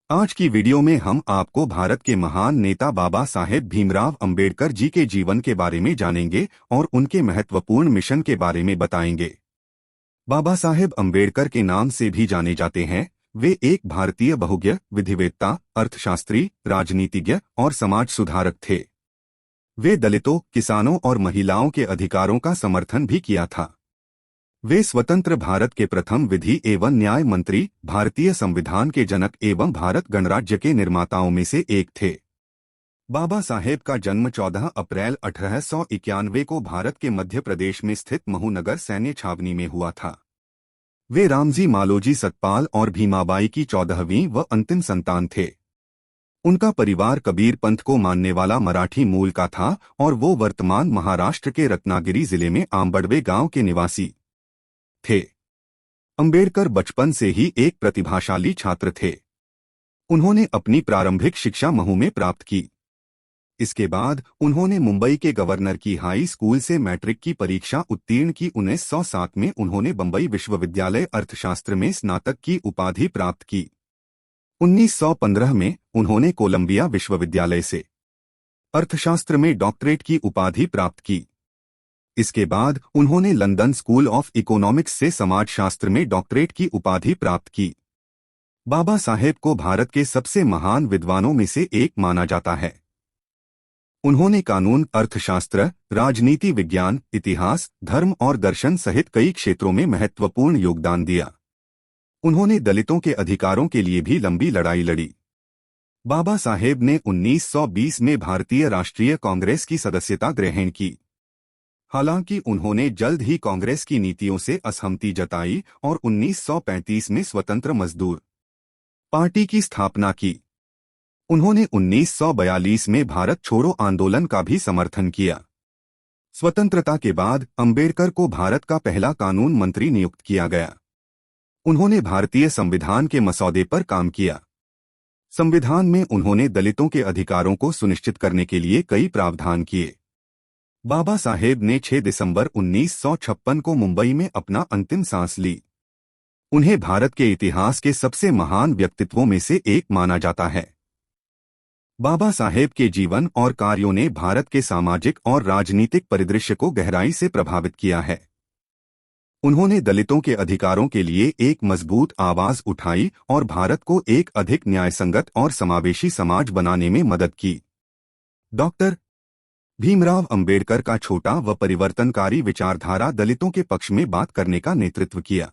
आज की वीडियो में हम आपको भारत के महान नेता बाबा साहेब भीमराव अंबेडकर जी के जीवन के बारे में जानेंगे और उनके महत्वपूर्ण मिशन के बारे में बताएंगे। बाबा साहेब अंबेडकर के नाम से भी जाने जाते हैं। वे एक भारतीय बहुज्ञ, विधिवेत्ता, अर्थशास्त्री, राजनीतिज्ञ और समाज सुधारक थे। वे दलितों, किसानों और महिलाओं के अधिकारों का समर्थन भी किया था। वे स्वतंत्र भारत के प्रथम विधि एवं न्याय मंत्री, भारतीय संविधान के जनक एवं भारत गणराज्य के निर्माताओं में से एक थे। बाबा साहेब का जन्म 14 अप्रैल 1891 को भारत के मध्य प्रदेश में स्थित महूनगर सैन्य छावनी में हुआ था। वे रामजी मालोजी सतपाल और भीमाबाई की 14वीं व अंतिम संतान थे। उनका परिवार कबीर पंथ को मानने वाला मराठी मूल का था और वो वर्तमान महाराष्ट्र के रत्नागिरी जिले में आंबड़वे गांव के निवासी थे। अंबेडकर बचपन से ही एक प्रतिभाशाली छात्र थे। उन्होंने अपनी प्रारंभिक शिक्षा महू में प्राप्त की। इसके बाद उन्होंने मुंबई के गवर्नर की हाई स्कूल से मैट्रिक की परीक्षा उत्तीर्ण की। 1907 में उन्होंने बंबई विश्वविद्यालय अर्थशास्त्र में स्नातक की उपाधि प्राप्त की। 1915 में उन्होंने कोलंबिया विश्वविद्यालय से अर्थशास्त्र में डॉक्टरेट की उपाधि प्राप्त की। इसके बाद उन्होंने लंदन स्कूल ऑफ इकोनॉमिक्स से समाजशास्त्र में डॉक्टरेट की उपाधि प्राप्त की। बाबा साहेब को भारत के सबसे महान विद्वानों में से एक माना जाता है। उन्होंने कानून, अर्थशास्त्र, राजनीति विज्ञान, इतिहास, धर्म और दर्शन सहित कई क्षेत्रों में महत्वपूर्ण योगदान दिया। उन्होंने दलितों के अधिकारों के लिए भी लंबी लड़ाई लड़ी। बाबा साहेब ने 1920 में भारतीय राष्ट्रीय कांग्रेस की सदस्यता ग्रहण की। हालांकि उन्होंने जल्द ही कांग्रेस की नीतियों से असहमति जताई और 1935 में स्वतंत्र मजदूर पार्टी की स्थापना की। उन्होंने 1942 में भारत छोड़ो आंदोलन का भी समर्थन किया। स्वतंत्रता के बाद अंबेडकर को भारत का पहला कानून मंत्री नियुक्त किया गया। उन्होंने भारतीय संविधान के मसौदे पर काम किया। संविधान में उन्होंने दलितों के अधिकारों को सुनिश्चित करने के लिए कई प्रावधान किए। बाबा साहेब ने 6 दिसंबर 1956 को मुंबई में अपना अंतिम सांस ली। उन्हें भारत के इतिहास के सबसे महान व्यक्तित्वों में से एक माना जाता है। बाबा साहेब के जीवन और कार्यों ने भारत के सामाजिक और राजनीतिक परिदृश्य को गहराई से प्रभावित किया है। उन्होंने दलितों के अधिकारों के लिए एक मजबूत आवाज उठाई और भारत को एक अधिक न्यायसंगत और समावेशी समाज बनाने में मदद की। डॉक्टर भीमराव अंबेडकर का छोटा व परिवर्तनकारी विचारधारा दलितों के पक्ष में बात करने का नेतृत्व किया।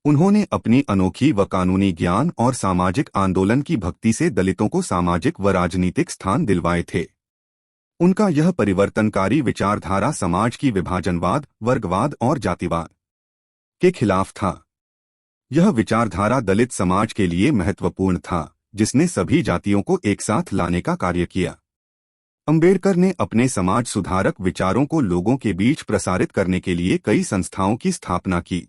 उन्होंने अपनी अनोखी व कानूनी ज्ञान और सामाजिक आंदोलन की भक्ति से दलितों को सामाजिक व राजनीतिक स्थान दिलवाए थे। उनका यह परिवर्तनकारी विचारधारा समाज की विभाजनवाद, वर्गवाद और जातिवाद के खिलाफ था। यह विचारधारा दलित समाज के लिए महत्वपूर्ण था, जिसने सभी जातियों को एक साथ लाने का कार्य किया। अंबेडकर ने अपने समाज सुधारक विचारों को लोगों के बीच प्रसारित करने के लिए कई संस्थाओं की स्थापना की।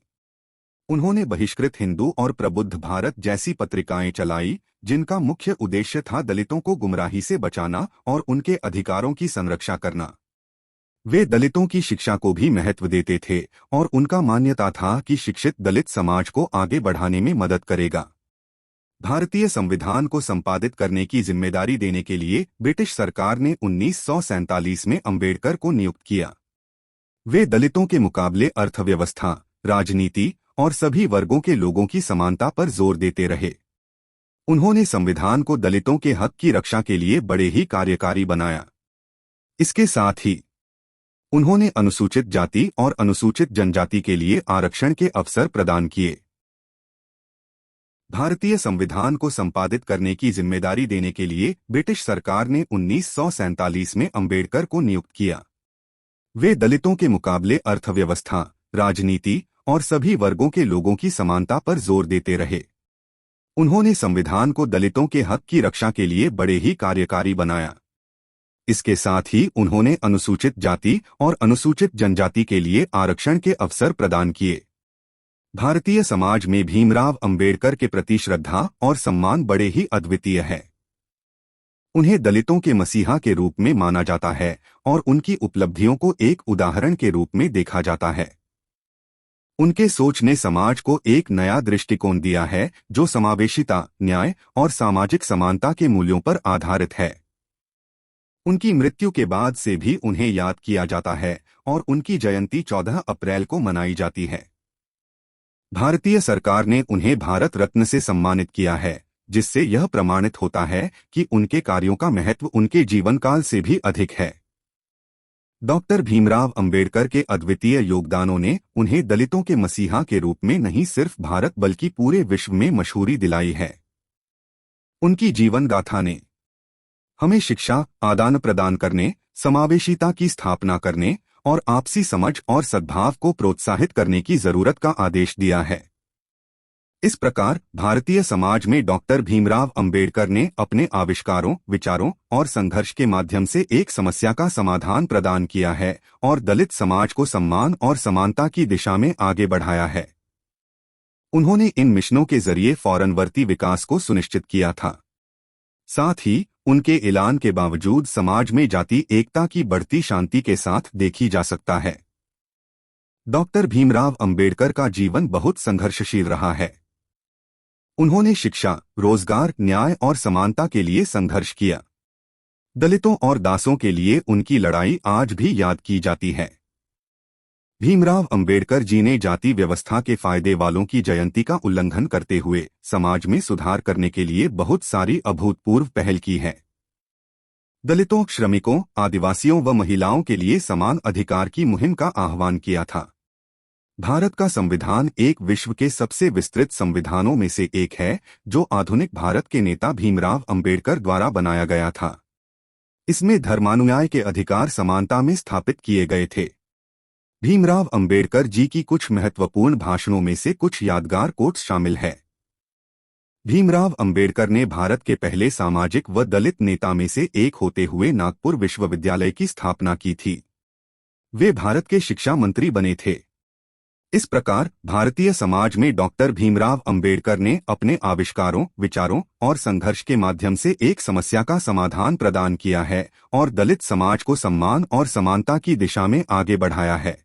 उन्होंने बहिष्कृत हिंदू और प्रबुद्ध भारत जैसी पत्रिकाएं चलाई, जिनका मुख्य उद्देश्य था दलितों को गुमराही से बचाना और उनके अधिकारों की संरक्षा करना। वे दलितों की शिक्षा को भी महत्व देते थे और उनका मान्यता था कि शिक्षित दलित समाज को आगे बढ़ाने में मदद करेगा। भारतीय संविधान को संपादित करने की जिम्मेदारी देने के लिए ब्रिटिश सरकार ने 1947 में अंबेडकर को नियुक्त किया। वे दलितों के मुकाबले अर्थव्यवस्था, राजनीति और सभी वर्गों के लोगों की समानता पर जोर देते रहे। उन्होंने संविधान को दलितों के हक की रक्षा के लिए बड़े ही कार्यकारी बनाया। इसके साथ ही उन्होंने अनुसूचित जाति और अनुसूचित जनजाति के लिए आरक्षण के अवसर प्रदान किए। भारतीय संविधान को संपादित करने की जिम्मेदारी देने के लिए ब्रिटिश सरकार ने 1947 में अंबेडकर को नियुक्त किया। वे दलितों के मुकाबले अर्थव्यवस्था, राजनीति और सभी वर्गों के लोगों की समानता पर जोर देते रहे। उन्होंने संविधान को दलितों के हक की रक्षा के लिए बड़े ही कार्यकारी बनाया। इसके साथ ही उन्होंने अनुसूचित जाति और अनुसूचित जनजाति के लिए आरक्षण के अवसर प्रदान किए। भारतीय समाज में भीमराव अंबेडकर के प्रति श्रद्धा और सम्मान बड़े ही अद्वितीय है। उन्हें दलितों के मसीहा के रूप में माना जाता है और उनकी उपलब्धियों को एक उदाहरण के रूप में देखा जाता है। उनके सोच ने समाज को एक नया दृष्टिकोण दिया है जो समावेशिता, न्याय और सामाजिक समानता के मूल्यों पर आधारित है। उनकी मृत्यु के बाद से भी उन्हें याद किया जाता है और उनकी जयंती 14 अप्रैल को मनाई जाती है। भारतीय सरकार ने उन्हें भारत रत्न से सम्मानित किया है, जिससे यह प्रमाणित होता है कि उनके कार्यों का महत्व उनके जीवन काल से भी अधिक है। डॉक्टर भीमराव अंबेडकर के अद्वितीय योगदानों ने उन्हें दलितों के मसीहा के रूप में नहीं सिर्फ भारत बल्कि पूरे विश्व में मशहूरी दिलाई है। उनकी जीवन गाथा ने हमें शिक्षा, आदान प्रदान करने, समावेशिता की स्थापना करने और आपसी समझ और सद्भाव को प्रोत्साहित करने की जरूरत का आदेश दिया है। इस प्रकार भारतीय समाज में डॉक्टर भीमराव अंबेडकर ने अपने आविष्कारों, विचारों और संघर्ष के माध्यम से एक समस्या का समाधान प्रदान किया है और दलित समाज को सम्मान और समानता की दिशा में आगे बढ़ाया है। उन्होंने इन मिशनों के जरिए फौरनवर्ती विकास को सुनिश्चित किया था। साथ ही उनके ऐलान के बावजूद समाज में जाति एकता की बढ़ती शांति के साथ देखी जा सकता है। डॉक्टर भीमराव अंबेडकर का जीवन बहुत संघर्षशील रहा है। उन्होंने शिक्षा, रोजगार, न्याय और समानता के लिए संघर्ष किया। दलितों और दासों के लिए उनकी लड़ाई आज भी याद की जाती है। भीमराव अंबेडकर जी ने जाति व्यवस्था के फायदे वालों की जयंती का उल्लंघन करते हुए समाज में सुधार करने के लिए बहुत सारी अभूतपूर्व पहल की है। दलितों, श्रमिकों, आदिवासियों व महिलाओं के लिए समान अधिकार की मुहिम का आह्वान किया था। भारत का संविधान एक विश्व के सबसे विस्तृत संविधानों में से एक है, जो आधुनिक भारत के नेता भीमराव अंबेडकर द्वारा बनाया गया था। इसमें धर्मानुयाय के अधिकार समानता में स्थापित किए गए थे। भीमराव अंबेडकर जी की कुछ महत्वपूर्ण भाषणों में से कुछ यादगार कोट्स शामिल है। भीमराव अंबेडकर ने भारत के पहले सामाजिक व दलित नेता में से एक होते हुए नागपुर विश्वविद्यालय की स्थापना की थी। वे भारत के शिक्षा मंत्री बने थे। इस प्रकार भारतीय समाज में डॉक्टर भीमराव अंबेडकर ने अपने आविष्कारों, विचारों और संघर्ष के माध्यम से एक समस्या का समाधान प्रदान किया है और दलित समाज को सम्मान और समानता की दिशा में आगे बढ़ाया है।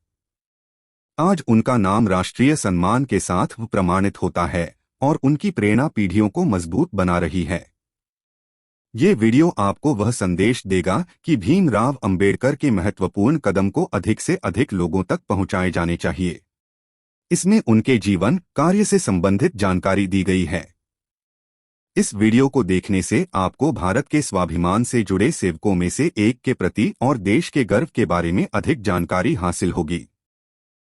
आज उनका नाम राष्ट्रीय सम्मान के साथ प्रमाणित होता है और उनकी प्रेरणा पीढ़ियों को मजबूत बना रही है। ये वीडियो आपको वह संदेश देगा कि भीमराव अंबेडकर के महत्वपूर्ण कदम को अधिक से अधिक लोगों तक पहुंचाए जाने चाहिए। इसमें उनके जीवन, कार्य से संबंधित जानकारी दी गई है। इस वीडियो को देखने से आपको भारत के स्वाभिमान से जुड़े सेवकों में से एक के प्रति और देश के गर्व के बारे में अधिक जानकारी हासिल होगी।